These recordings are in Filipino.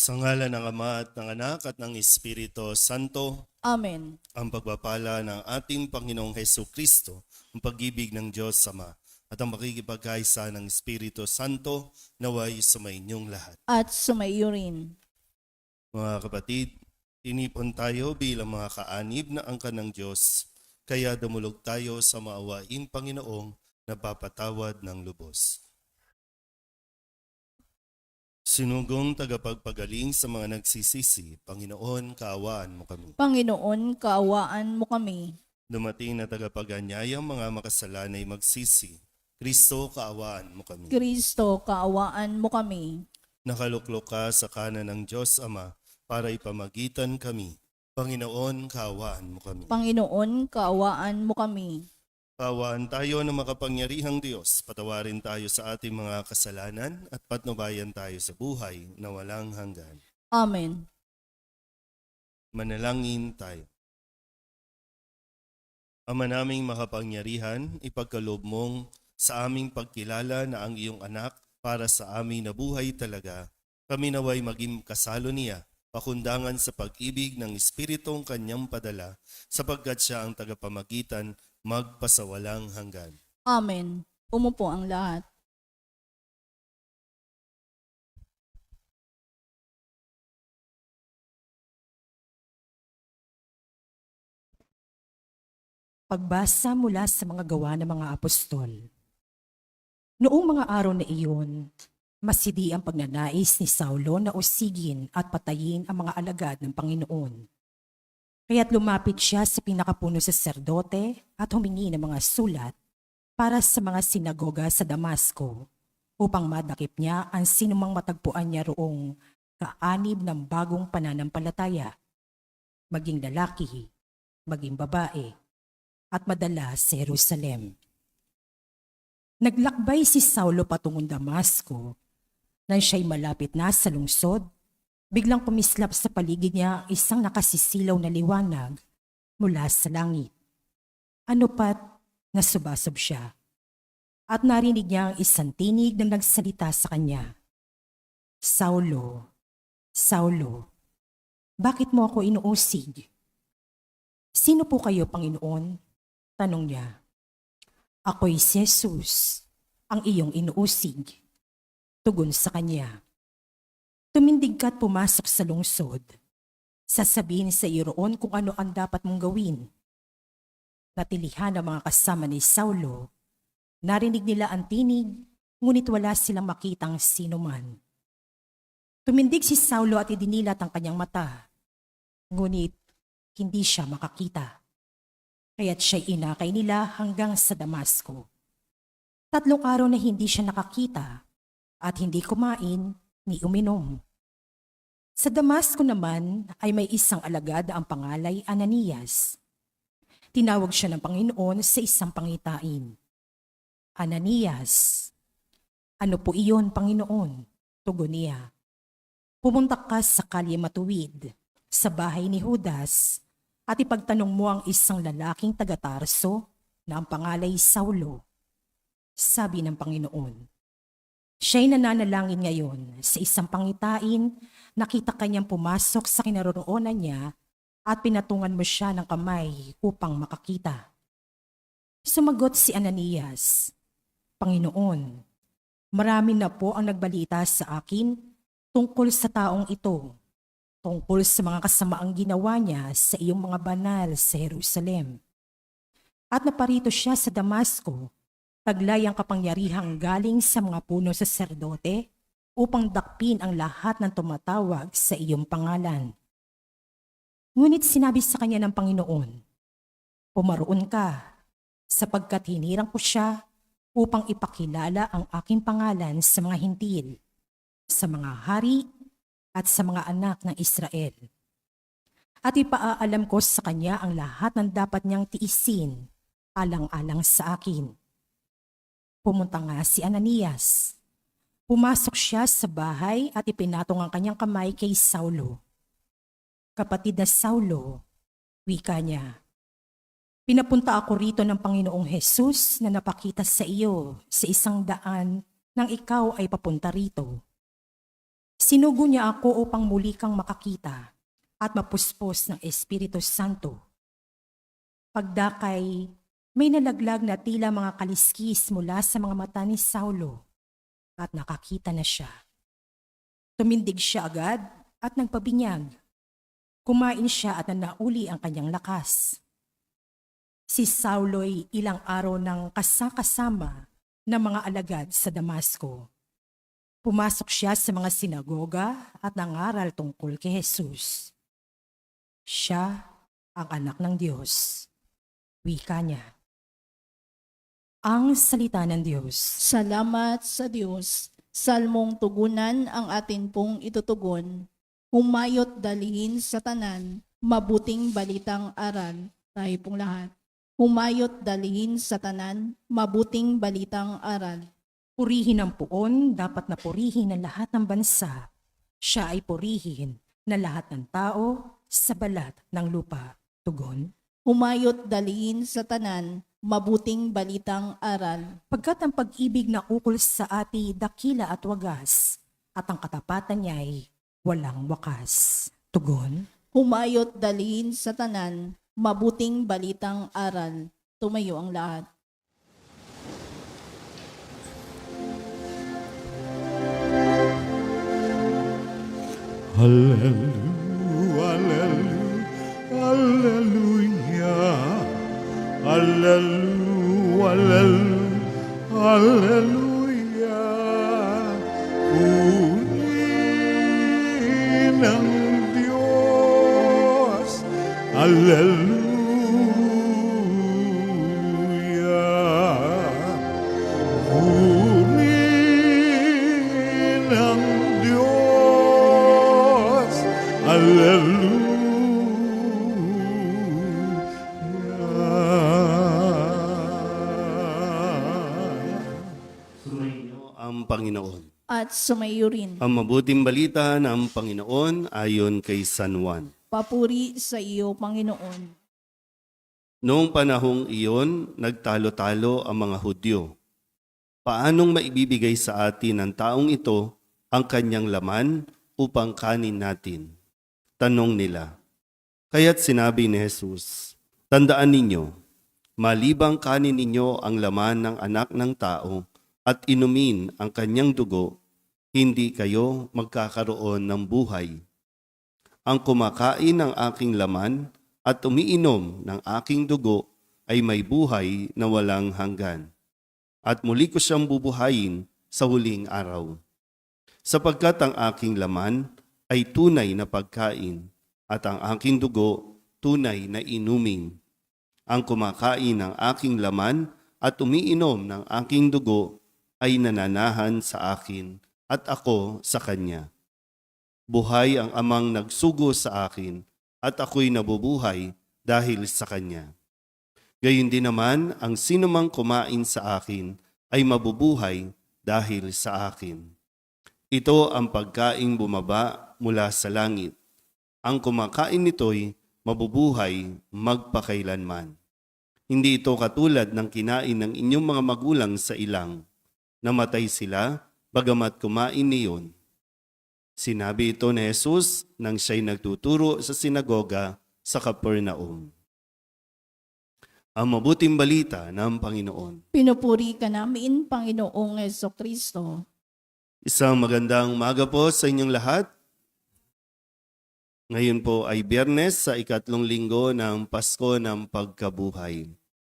Sa ngalan ng Ama at ng Anak at ng Espiritu Santo, Amen. ang pagpapala ng ating Panginoong Heso Kristo, ang pag-ibig ng Diyos Ama, at ang makikipagkaisa ng Espiritu Santo naway sumainyong lahat. At sumaiyo rin. Mga kapatid, tinipon tayo bilang mga kaanib na angkan ng Diyos, kaya dumulog tayo sa maawaing Panginoong napapatawad ng lubos. Sinugong tagapagpagaling sa mga nagsisisi, Panginoon, kaawaan mo kami. Panginoon, kaawaan mo kami. Dumating na tagapag-anyayang mga makasalanay magsisi, Kristo, kaawaan mo kami. Kristo, kaawaan mo kami. Nakaluklok ka sa kanan ng Diyos Ama para ipamagitan kami. Panginoon, kaawaan mo kami. Panginoon, kaawaan mo kami. Kaawaan tayo ng makapangyarihang Diyos, patawarin tayo sa ating mga kasalanan at patnubayan tayo sa buhay na walang hanggan. Amen. Manalangin tayo. Ama naming makapangyarihan, ipagkaloob mong sa aming pagkilala na ang iyong anak para sa amin na buhay talaga, kami naway maging kasalo niya, pakundangan sa pag-ibig ng Espiritong kanyang padala, sapagkat siya ang tagapamagitan magpasawalang hanggan. Amen. Umupo ang lahat. Pagbasa mula sa mga gawa ng mga apostol. Noong mga araw na iyon, masidi ang pagnanais ni Saulo na usigin at patayin ang mga alagad ng Panginoon. Kaya't lumapit siya sa pinakapuno saserdote at humingi ng mga sulat para sa mga sinagoga sa Damasco upang madakip niya ang sinumang matagpuan niya roong kaanib ng bagong pananampalataya, maging lalaki, maging babae, at madala sa Jerusalem. Naglakbay si Saulo patungong Damasco. Nang siya'y malapit na sa lungsod, biglang kumislap sa paligid niya isang nakasisilaw na liwanag mula sa langit. Ano pat nasubasob siya, at narinig niya ang isang tinig na nagsalita sa kanya. Saulo, Saulo, bakit mo ako inuusig? Sino po kayo, Panginoon? Tanong niya. Ako'y si Jesus, ang iyong inuusig. Tugon sa kanya. Tumindig ka at pumasok sa lungsod. Sasabihin sa iyo roon kung ano ang dapat mong gawin. Natilihan ang mga kasama ni Saulo. Narinig nila ang tinig, ngunit wala silang makitang sino man. Tumindig si Saulo at idinilat ang kanyang mata. Ngunit hindi siya makakita. Kaya't siya'y inakay nila hanggang sa Damasco. 3 araw na hindi siya nakakita at hindi kumain ni uminom. Sa Damasco naman ay may isang alagad ang pangalay Ananias. Tinawag siya ng Panginoon sa isang pangitain. Ananias, ano po iyon, Panginoon? Tugon niya. Pumunta ka sa kalye matuwid, sa bahay ni Judas, at ipagtanong mo ang isang lalaking taga-Tarso na ang pangalay Saulo. Sabi ng Panginoon. Siya'y nananalangin ngayon sa isang pangitain, nakita kanyang pumasok sa kinaroroonan niya at pinatungan mo siya ng kamay upang makakita. Sumagot si Ananias, Panginoon, marami na po ang nagbalita sa akin tungkol sa taong ito, tungkol sa mga kasamaang ginawa niya sa iyong mga banal sa Jerusalem. At naparito siya sa Damasco, taglay ang kapangyarihang galing sa mga puno saserdote upang dakpin ang lahat ng tumatawag sa iyong pangalan. Ngunit sinabi sa kanya ng Panginoon, pumaroon ka, sapagkat hinirang ko siya upang ipakilala ang aking pangalan sa mga hintil, sa mga hari, at sa mga anak ng Israel. At ipaaalam ko sa kanya ang lahat ng dapat niyang tiisin, alang-alang sa akin. Pumunta nga si Ananias. Pumasok siya sa bahay at ipinatong ang kanyang kamay kay Saulo. Kapatid na Saulo, wika niya, pinapunta ako rito ng Panginoong Jesus na napakita sa iyo sa isang daan nang ikaw ay papunta rito. Sinugo niya ako upang muli kang makakita at mapuspos ng Espiritu Santo. Pagdakay, may nalaglag na tila mga kaliskis mula sa mga mata ni Saulo at nakakita na siya. Tumindig siya agad at nagpabinyag. Kumain siya at nanauli ang kanyang lakas. Si Saulo'y ilang araw nang kasakasama ng mga alagad sa Damasco. Pumasok siya sa mga sinagoga at nangaral tungkol kay Jesus. Siya ang anak ng Diyos. Wika niya. Ang salita ng Diyos. Salamat sa Diyos. Salmong tugunan ang atin pong itutugon. Humayot dalihin sa tanan, mabuting balitang aral. Tayo pong lahat. Humayot dalihin sa tanan, mabuting balitang aral. Purihin ang puon, dapat na purihin ng lahat ng bansa. Siya ay purihin na lahat ng tao sa balat ng lupa. Tugon. Humayot dalihin sa tanan, mabuting balitang aral. Pagkat ang pag-ibig na ukol sa ati dakila at wagas, at ang katapatan niya ay walang wakas. Tugon. Humayot dalihin sa tanan, mabuting balitang aral. Tumayo ang lahat. Hallelujah, hallelujah, hallelujah. Purihin ang Diyos, hallelujah. Purihin ang Diyos, hallelujah. Sumainyo ang Panginoon. At sumayo rin. Ang mabuting balita ng Panginoon ayon kay San Juan. Papuri sa iyo, Panginoon. Noong panahong iyon, nagtalo-talo ang mga Hudyo. Paanong maibibigay sa atin ng taong ito ang kanyang laman upang kanin natin? Tanong nila. Kaya't sinabi ni Jesus, tandaan ninyo, malibang kanin ninyo ang laman ng anak ng tao at inumin ang kanyang dugo, hindi kayo magkakaroon ng buhay. Ang kumakain ng aking laman at umiinom ng aking dugo ay may buhay na walang hanggan. At muli ko siyang bubuhayin sa huling araw. Sapagkat ang aking laman ay tunay na pagkain at ang aking dugo tunay na inumin. Ang kumakain ng aking laman at umiinom ng aking dugo ay nananahan sa akin at ako sa kanya. Buhay ang amang nagsugo sa akin at ako'y nabubuhay dahil sa kanya. Gayon din naman ang sinumang kumain sa akin ay mabubuhay dahil sa akin. Ito ang pagkaing bumaba mula sa langit. Ang kumakain nito'y mabubuhay magpakailanman. Hindi ito katulad ng kinain ng inyong mga magulang sa ilang. Namatay sila, bagamat kumain niyon. Sinabi ito ni Jesus nang siya'y nagtuturo sa sinagoga sa Capernaum. Ang mabuting balita ng Panginoon. Pinupuri ka namin, Panginoong Jesucristo. Isang magandang umaga po sa inyong lahat. Ngayon po ay Biyernes sa ikatlong linggo ng Pasko ng Pagkabuhay.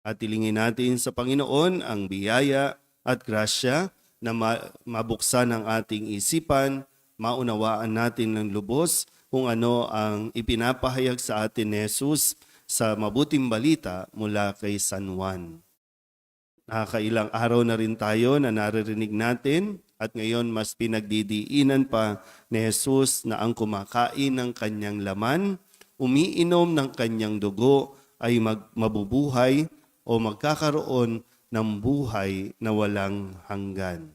At ilingin natin sa Panginoon ang biyaya at grasya na mabuksan ang ating isipan, maunawaan natin ng lubos kung ano ang ipinapahayag sa atin ni Jesus sa mabuting balita mula kay San Juan. Nakakailang araw na rin tayo na naririnig natin at ngayon mas pinagdidiinan pa ni Jesus na ang kumakain ng kanyang laman, umiinom ng kanyang dugo ay mabubuhay o magkakaroon ng buhay na walang hanggan.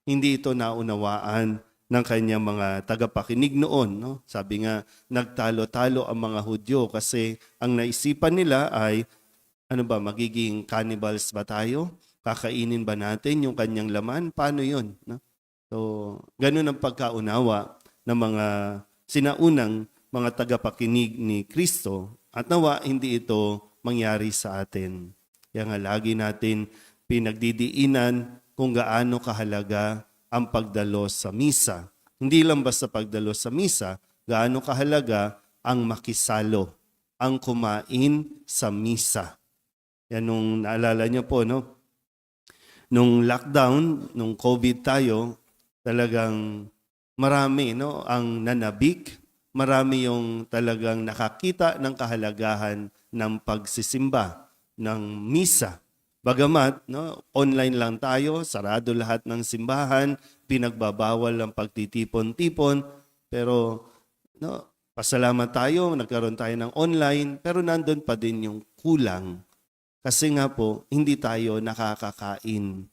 Hindi ito naunawaan ng kanyang mga tagapakinig noon. No? Sabi nga, nagtalo-talo ang mga Hudyo kasi ang naisipan nila ay, magiging cannibals ba tayo? Kakainin ba natin yung kanyang laman? Paano yun? No? So, ganun ang pagkaunawa ng mga sinaunang mga tagapakinig ni Kristo at nawa hindi ito mangyari sa atin. Kaya nga lagi natin pinagdidiinan kung gaano kahalaga ang pagdalo sa misa. Hindi lang basta pagdalo sa misa, gaano kahalaga ang makisalo, ang kumain sa misa. Yan nung naalala niyo po, no? Nung lockdown, nung COVID tayo, talagang marami, no, ang nanabik, marami yung talagang nakakita ng kahalagahan ng pagsisimba, ng misa. Bagamat, no, online lang tayo, sarado lahat ng simbahan, pinagbabawal ang pagtitipon-tipon, pero no, pasalamat tayo, nagkaroon tayo ng online, pero nandun pa din yung kulang. Kasi nga po, hindi tayo nakakakain.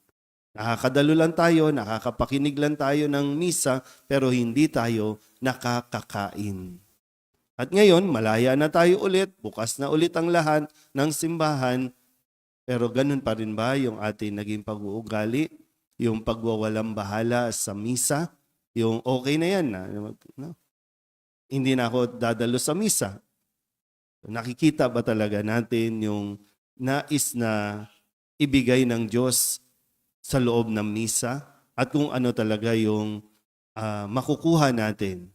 Nakakadalo lang tayo, nakakapakinig lang tayo ng misa, pero hindi tayo nakakakain. At ngayon, malaya na tayo ulit, bukas na ulit ang lahat ng simbahan, pero ganun pa rin ba yung ating naging pag-uugali, yung pagwawalang bahala sa misa, yung okay na yan, no? Hindi na ako dadalo sa misa. Nakikita ba talaga natin yung nais na ibigay ng Diyos sa loob ng misa at kung ano talaga yung makukuha natin.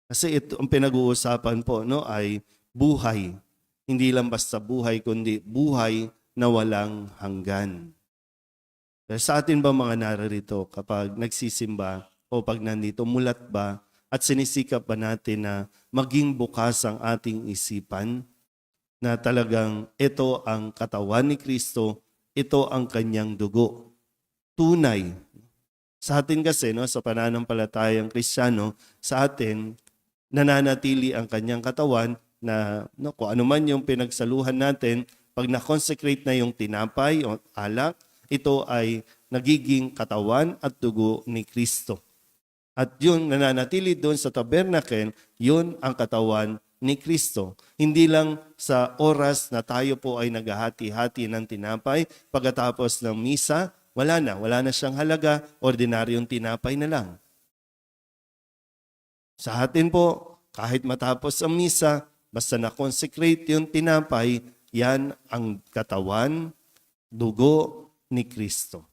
Kasi ito ang pinag-uusapan po, no, ay buhay. Hindi lang basta buhay kundi buhay na walang hanggan. Kaya sa atin ba mga nararito kapag nagsisimba o pag nandito, mulat ba at sinisikap ba natin na maging bukas ang ating isipan na talagang ito ang katawan ni Kristo, ito ang kanyang dugo. Tunay. Sa atin kasi, no, sa pananampalatayang Kristiyano, sa atin, nananatili ang kanyang katawan na no, kung ano man yung pinagsaluhan natin, pag na-consecrate na yung tinapay o alak, ito ay nagiging katawan at dugo ni Kristo. At yun, nananatili doon sa tabernacle, yun ang katawan ni Kristo. Hindi lang sa oras na tayo po ay naghahati-hati ng tinapay, pagkatapos ng misa, wala na siyang halaga, ordinaryong tinapay na lang. Sa atin po, kahit matapos ang misa, basta na-consecrate yung tinapay, yan ang katawan, dugo ni Kristo.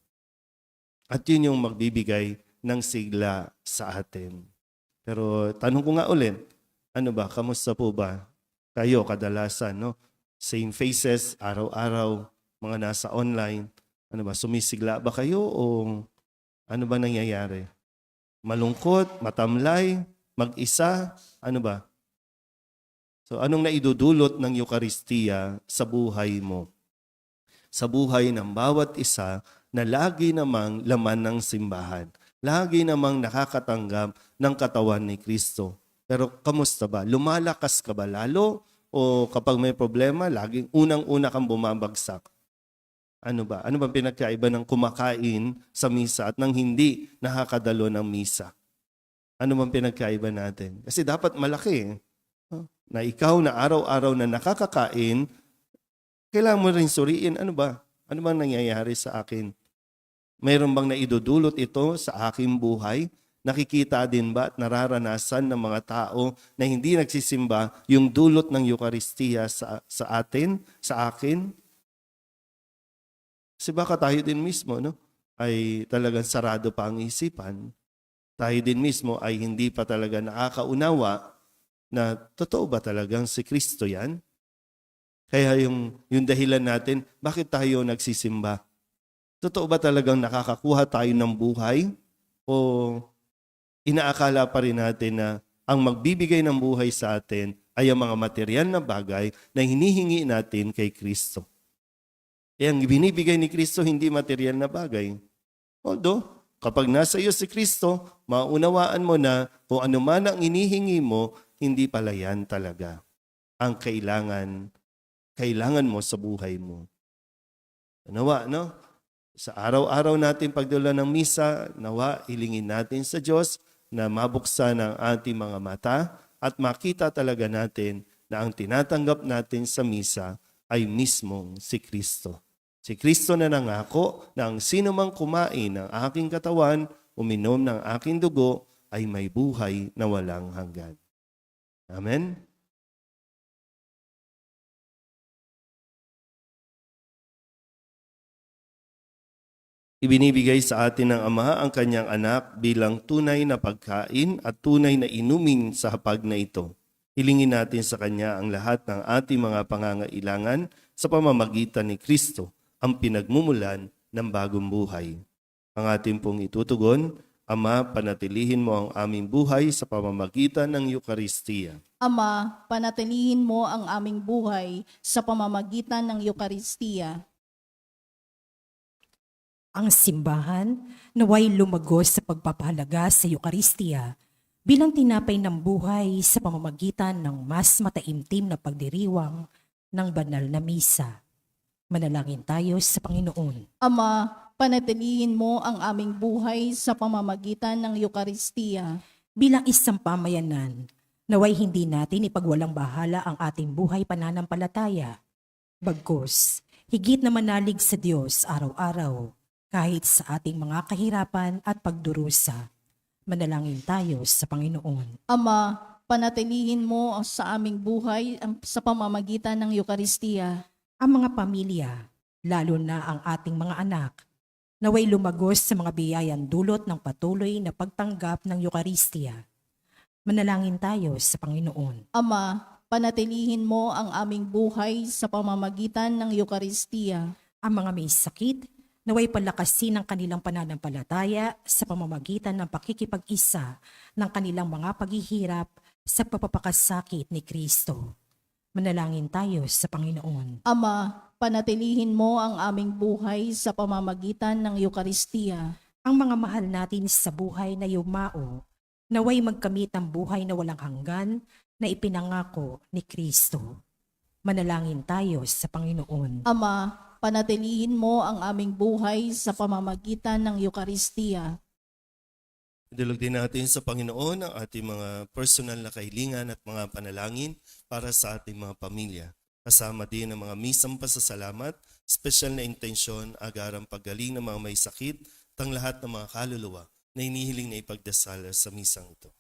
At yun yung magbibigay ng sigla sa atin. Pero tanong ko nga ulit, ano ba, kamusta po ba kayo kadalasan, no? Same faces, araw-araw, mga nasa online. Ano ba, sumisigla ba kayo o ano ba nangyayari? Malungkot, matamlay, mag-isa, ano ba? So anong naidudulot ng Eucharistia sa buhay mo? Sa buhay ng bawat isa na lagi namang laman ng simbahan. Lagi namang nakakatanggap ng katawan ni Kristo. Pero kamusta ba? Lumalakas ka ba lalo? O kapag may problema, laging unang-una kang bumabagsak? Ano ba? Ano ba pinagkaiba ng kumakain sa misa at ng hindi nakakadalo ng misa? Ano bang pinagkaiba natin? Kasi dapat malaki. Na ikaw na araw-araw na nakakakain, kailangan mo rin suriin, ano ba? Ano bang nangyayari sa akin? Mayroon bang naidudulot ito sa aking buhay? Nakikita din ba at nararanasan ng mga tao na hindi nagsisimba yung dulot ng Eucharistia sa atin, sa akin? Kasi baka tayo din mismo, no, ay talagang sarado pa ang isipan. Tayo din mismo ay hindi pa talaga nakakaunawa na totoo ba talagang si Kristo yan? Kaya yung dahilan natin, bakit tayo nagsisimba? Totoo ba talagang nakakakuha tayo ng buhay? O inaakala pa rin natin na ang magbibigay ng buhay sa atin ay ang mga material na bagay na hinihingi natin kay Kristo? E ang binibigay ni Kristo hindi material na bagay. Although, kapag nasa iyo si Kristo, maunawaan mo na kung ano man ang inihingi mo, hindi pala yan talaga ang kailangan mo sa buhay mo. Nawa, no? Sa araw-araw natin pagdalo ng misa, nawa, hilingin natin sa Diyos na mabuksan ang ating mga mata at makita talaga natin na ang tinatanggap natin sa misa ay mismong si Kristo. Si Kristo na nangako na ang sino mang kumain ng aking katawan, uminom ng aking dugo, ay may buhay na walang hanggan. Amen? Ibinibigay sa atin ng Ama ang kanyang anak bilang tunay na pagkain at tunay na inumin sa hapag na ito. Hilingin natin sa Kanya ang lahat ng ating mga pangangailangan sa pamamagitan ni Kristo, ang pinagmumulan ng bagong buhay. Ang ating pong itutugon, Ama, panatilihin mo ang aming buhay sa pamamagitan ng Eukaristiya. Ama, panatilihin mo ang aming buhay sa pamamagitan ng Eukaristiya. Ang simbahan naway lumagos sa pagpapahalaga sa Eukaristiya bilang tinapay ng buhay sa pamamagitan ng mas mataimtim na pagdiriwang ng banal na misa. Manalangin tayo sa Panginoon. Ama, panatilihin mo ang aming buhay sa pamamagitan ng Eukaristiya. Bilang isang pamayanan, naway hindi natin ipagwalang bahala ang ating buhay pananampalataya. Bagkus, higit na manalig sa Diyos araw-araw, kahit sa ating mga kahirapan at pagdurusa. Manalangin tayo sa Panginoon. Ama, panatilihin mo sa aming buhay sa pamamagitan ng Eukaristiya. Ang mga pamilya, lalo na ang ating mga anak, naway lumagos sa mga biyayan dulot ng patuloy na pagtanggap ng Eukaristiya. Manalangin tayo sa Panginoon. Ama, panatilihin mo ang aming buhay sa pamamagitan ng Eukaristiya. Ang mga may sakit, naway palakasin ang kanilang pananampalataya sa pamamagitan ng pakikipag-isa ng kanilang mga paghihirap sa pagpapakasakit ni Kristo. Manalangin tayo sa Panginoon. Ama, panatilihin mo ang aming buhay sa pamamagitan ng Eukaristiya. Ang mga mahal natin sa buhay na yumao, naway magkamit ang buhay na walang hanggan na ipinangako ni Kristo. Manalangin tayo sa Panginoon. Ama, panatilihin mo ang aming buhay sa pamamagitan ng Eukaristiya. Idulog din natin sa Panginoon ang ating mga personal na kahilingan at mga panalangin para sa ating mga pamilya. Kasama din ang mga misang pasasalamat, special na intensyon, agarang paggaling ng mga may sakit, at ang lahat ng mga kaluluwa na inihiling na ipagdasal sa misang ito.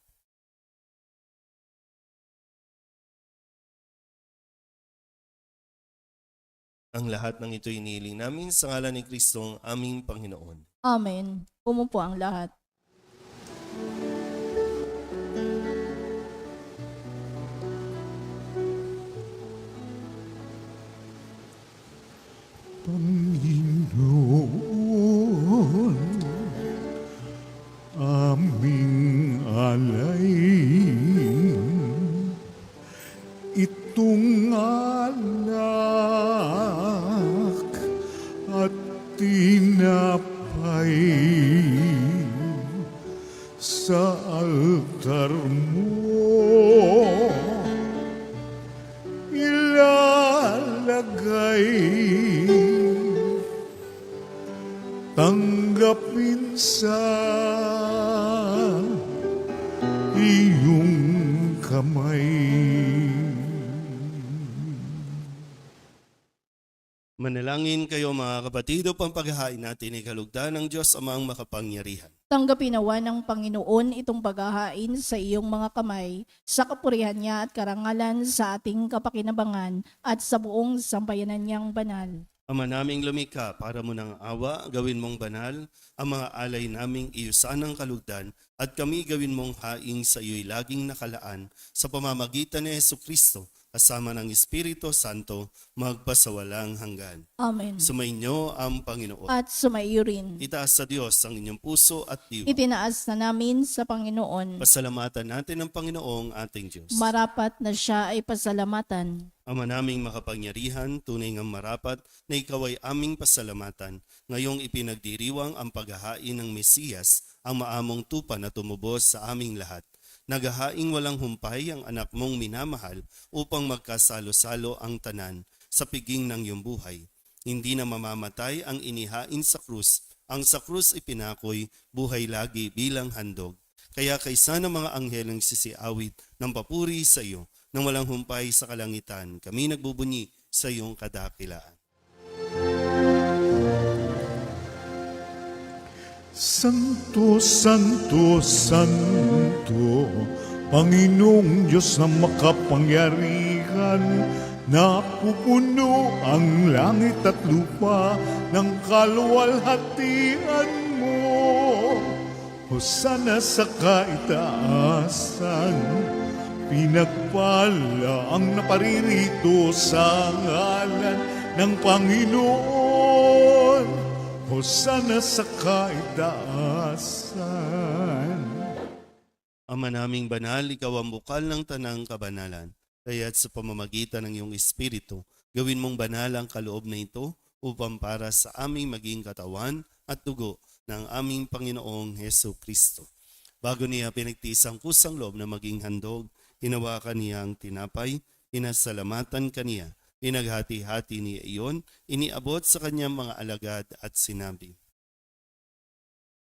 Ang lahat ng ito inihiling namin sa ngalan ni Kristong aming Panginoon. Amen. Umupo ang lahat. Panginoon, aming alay, itong anak at tinapay sa altar mo ilalagay. Tanggapin sa iyong kamay. Manalangin kayo mga kapatid upang paghahain natin ay kalugdan ng Diyos Amang makapangyarihan. Tanggapin nawa ng Panginoon itong paghahain sa iyong mga kamay, sa kapurihan niya at karangalan sa ating kapakinabangan at sa buong sampayanan niyang banal. Ama naming lumikha, para mo ng awa, gawin mong banal ang mga alay naming iyusan ng kalugdan at kami gawin mong haing sa iyo'y laging nakalaan sa pamamagitan ni Jesucristo kasama ng Espiritu Santo magpasawalang hanggan. Amen. Sumainyo ang Panginoon. At sumaiyo rin. Itaas sa Diyos ang inyong puso at diwa. Itinaas na namin sa Panginoon. Pasalamatan natin ang Panginoong ating Diyos. Marapat na siya ay pasalamatan. Ama naming makapangyarihan, tunay ngang marapat na ikaw ay aming pasalamatan. Ngayong ipinagdiriwang ang paghahain ng Mesiyas, ang maamong tupa na tumubos sa aming lahat. Naghahaing walang humpay ang anak mong minamahal upang magkasalo-salo ang tanan sa piging ng iyong buhay. Hindi na mamamatay ang inihain sa krus. Ang sa krus ipinakoy buhay lagi bilang handog. Kaya kaysa ng mga anghelang sisiawit ng papuri sa iyo, nang walang humpay sa kalangitan, kami nagbubunyi sa iyong kadakilaan. Santo, Santo, Santo, Panginoong Diyos na makapangyarihan, napupuno ang langit at lupa ng kaluwalhatian mo. Hosana sa kaitaasan, pinagpala ang naparirito sa ngalan ng Panginoon. Hosana sa kaitaasan. Ama naming banal, ikaw ang bukal ng tanang kabanalan. Kaya't sa pamamagitan ng iyong Espiritu, gawin mong banal ang kaloob na ito upang para sa aming maging katawan at dugo ng aming Panginoong Heso Kristo. Bago niya pinagtiis ang kusang loob na maging handog, hinawakan niya ang tinapay, pinasalamatan kaniya, pinaghati-hati niya iyon, iniabot sa kanyang mga alagad at sinabi,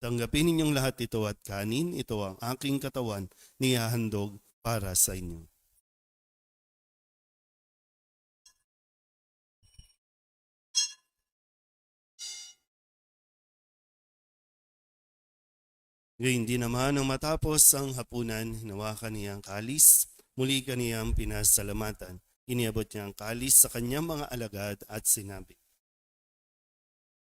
"Tanggapin ninyong lahat ito at kanin, ito ang aking katawan, nihahandog para sa inyo." Gayun din naman nang matapos ang hapunan, hinawakan niya ang kalis, muli kaniyang pinasalamatan. Iniabot niya ang kalis sa kanyang mga alagad at sinabi,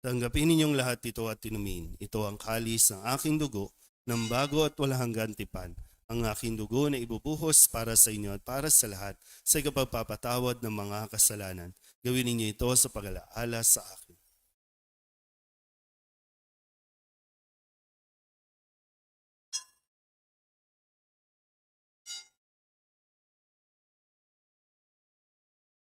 "Tanggapin ninyong lahat ito at inumin. Ito ang kalis ng aking dugo, ng bago at walang hanggang tipan. Ang aking dugo na ibubuhos para sa inyo at para sa lahat sa ikapagpapatawad ng mga kasalanan. Gawin ninyo ito sa pag-alaala sa akin."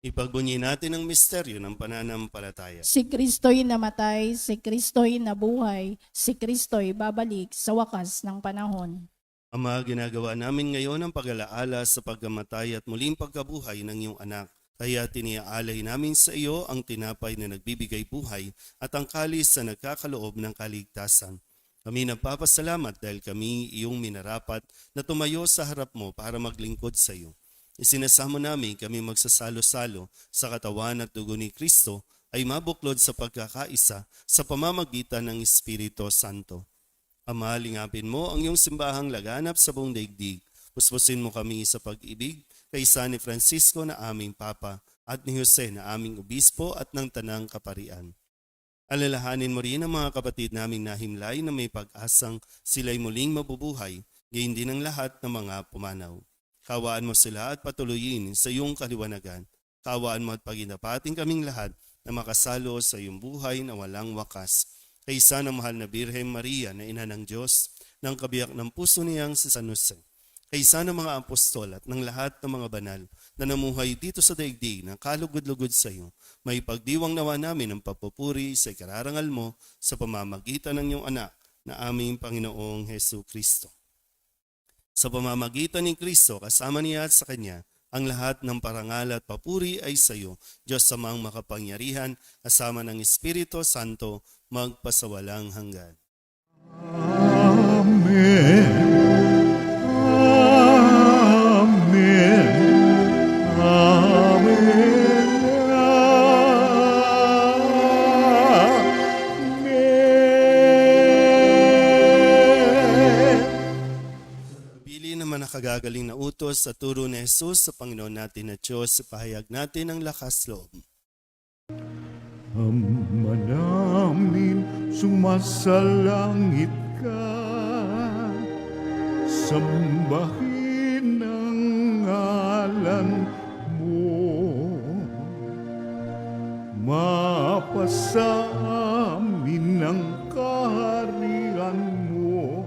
Ipagbunyi natin ang misteryo ng pananampalataya. Si Kristo'y namatay, si Kristo'y nabuhay, si Kristo'y babalik sa wakas ng panahon. Ama, ginagawa namin ngayon ang pag-alaala sa pagkamatay at muling pagkabuhay ng iyong anak. Kaya tiniaalay namin sa iyo ang tinapay na nagbibigay buhay at ang kalis na nagkakaloob ng kaligtasan. Kami nagpapasalamat dahil kami iyong minarapat na tumayo sa harap mo para maglingkod sa iyo. Isinasamo namin kami magsasalo-salo sa katawan at dugo ni Kristo ay mabuklod sa pagkakaisa sa pamamagitan ng Espiritu Santo. Ama, lingapin mo ang iyong simbahang laganap sa buong daigdig. Puspusin mo kami sa pag-ibig kay San ni Francisco na aming Papa at ni Jose na aming Obispo at ng Tanang Kaparian. Alalahanin mo rin ang mga kapatid naming nahimlay na may pag-asang sila'y muling mabubuhay, gayon din ang lahat ng mga pumanaw. Kawaan mo sila at patuloyin sa iyong kaliwanagan. Kawaan mo at paginapating kaming lahat na makasalo sa iyong buhay na walang wakas. Kaysa ng mahal na Birhen Maria na ina ng Diyos, ng kabiyak ng puso niyang si San Jose. Kaysa ng mga apostol at ng lahat ng mga banal na namuhay dito sa daigdig ng kalugod-lugod sa iyo, may pagdiwang nawa namin ang papupuri sa ikararangal mo sa pamamagitan ng iyong anak na aming Panginoong Heso Kristo. Sa pamamagitan ni Kristo, kasama niya at sa Kanya, ang lahat ng parangal at papuri ay sa iyo, Diyos Amang makapangyarihan, kasama ng Espiritu Santo, magpasawalang hanggan. Amen. Amen. Amen. Amen. Pili naman nakagagaling na utos sa turo ni Jesus sa Panginoon natin na Diyos, ipahayag natin ang lakas loob. Ama namin, sumasalangit ka, sambahin ang ngalan mo, mapasa amin ang kaharian mo,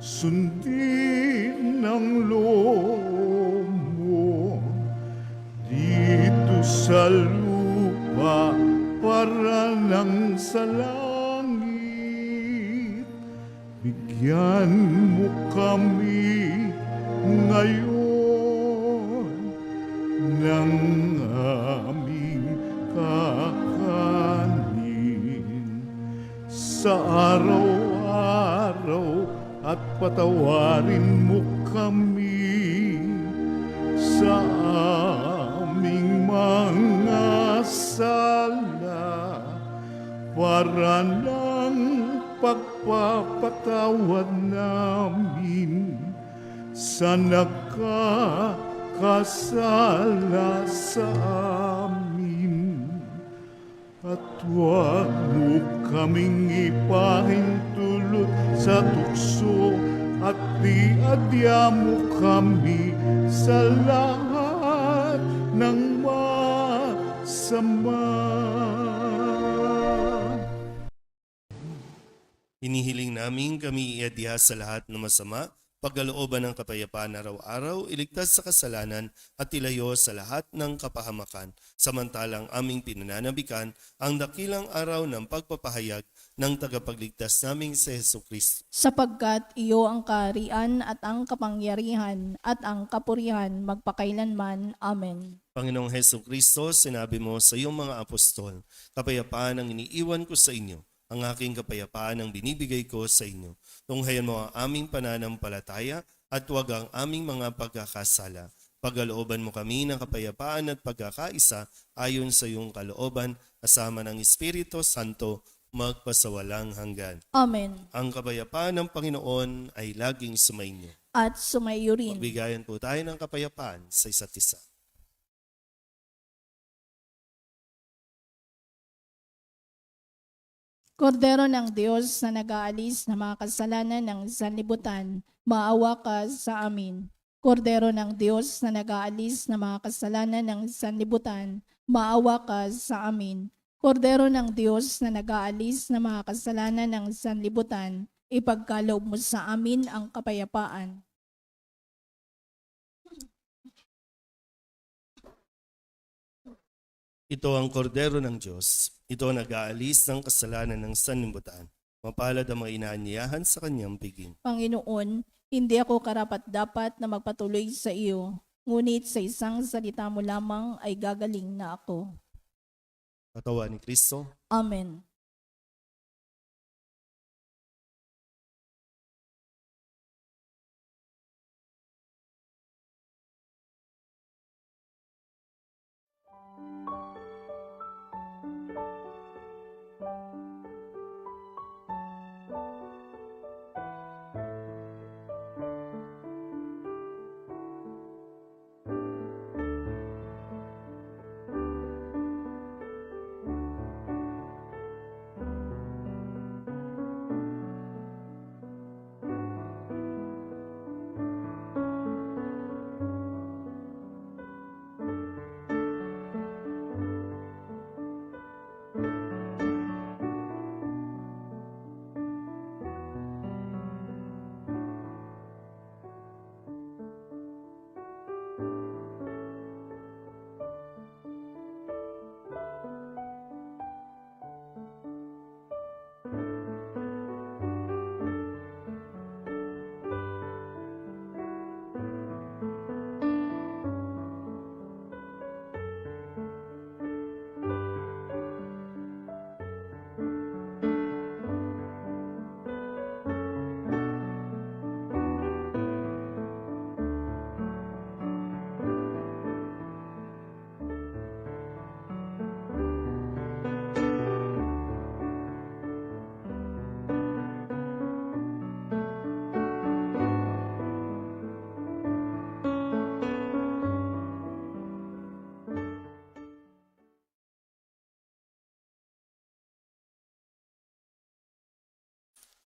sundin ang loob mo, dito sa lupa para lang sa langit. Bigyan mo kami ngayon ng aming kakanin sa araw-araw at patawarin mo kami sa aming mga sala para lang pagpapatawad namin sa nakakasala sa amin. At huwag mo kaming ipahintulot sa tukso at diadya mo kami sa lahat ng masama. Hinihiling namin kami iadya sa lahat ng masama, pagkalooban ng kapayapaan araw-araw, iligtas sa kasalanan at ilayo sa lahat ng kapahamakan. Samantalang aming pinananabikan ang dakilang araw ng pagpapahayag ng tagapagligtas naming si Jesucristo. Sapagkat iyo ang kaharian at ang kapangyarihan at ang kapurihan magpakailanman. Amen. Panginoong Jesucristo, sinabi mo sa iyong mga apostol, kapayapaan ang iniiwan ko sa inyo, ang aking kapayapaan ang binibigay ko sa inyo. Tunghayan mo ang aming pananampalataya at huwag ang aming mga pagkakasala. Pagkalooban mo kami ng kapayapaan at pagkakaisa ayon sa iyong kalooban, kasama ng Espiritu Santo, magpasawalang hanggan. Amen. Ang kapayapaan ng Panginoon ay laging sumainyo. At sumayo rin. Magbigayan po tayo ng kapayapaan sa isa't isa. Kordero ng Diyos na nag-aalis ng mga kasalanan ng sanlibutan, maawa ka sa amin. Kordero ng Diyos na nag-aalis ng mga kasalanan ng sanlibutan, maawa ka sa amin. Kordero ng Diyos na nag-aalis ng mga kasalanan ng sanlibutan, ipagkaloob mo sa amin ang kapayapaan. Ito ang kordero ng Diyos. Ito ang nag-aalis ng kasalanan ng sanlibutan. Mapalad ang mga inaanyayahan sa kanyang piging. Panginoon, hindi ako karapat-dapat na magpatuloy sa iyo, ngunit sa isang salita mo lamang ay gagaling na ako. Katawan ni Kristo. Amen.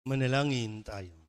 Manalangin tayo.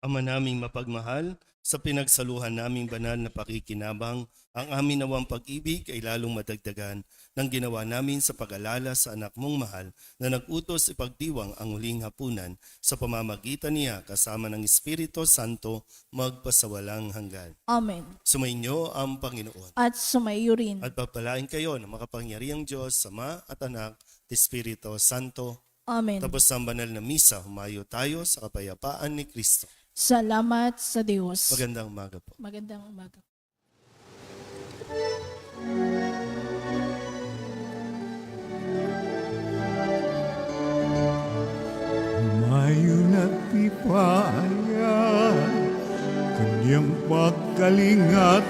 Ama naming mapagmahal, sa pinagsaluhan naming banal na pakikinabang, ang amin nawang pag-ibig ay lalong madagdagan ng ginawa namin sa pag-alala sa anak mong mahal na nag-utos ipagdiwang ang huling hapunan sa pamamagitan niya kasama ng Espiritu Santo magpasawalang hanggan. Amen. Sumainyo ang Panginoon. At sumayo rin. At pagpalain kayo ng makapangyarihang Diyos, Ama at Anak, at Espiritu Santo. Amen. Tapos ang banal na misa, humayo tayo sa kapayapaan ni Kristo. Salamat sa Diyos. Magandang umaga po. Magandang umaga. Mayon at tipayan, kanyang pagkalingat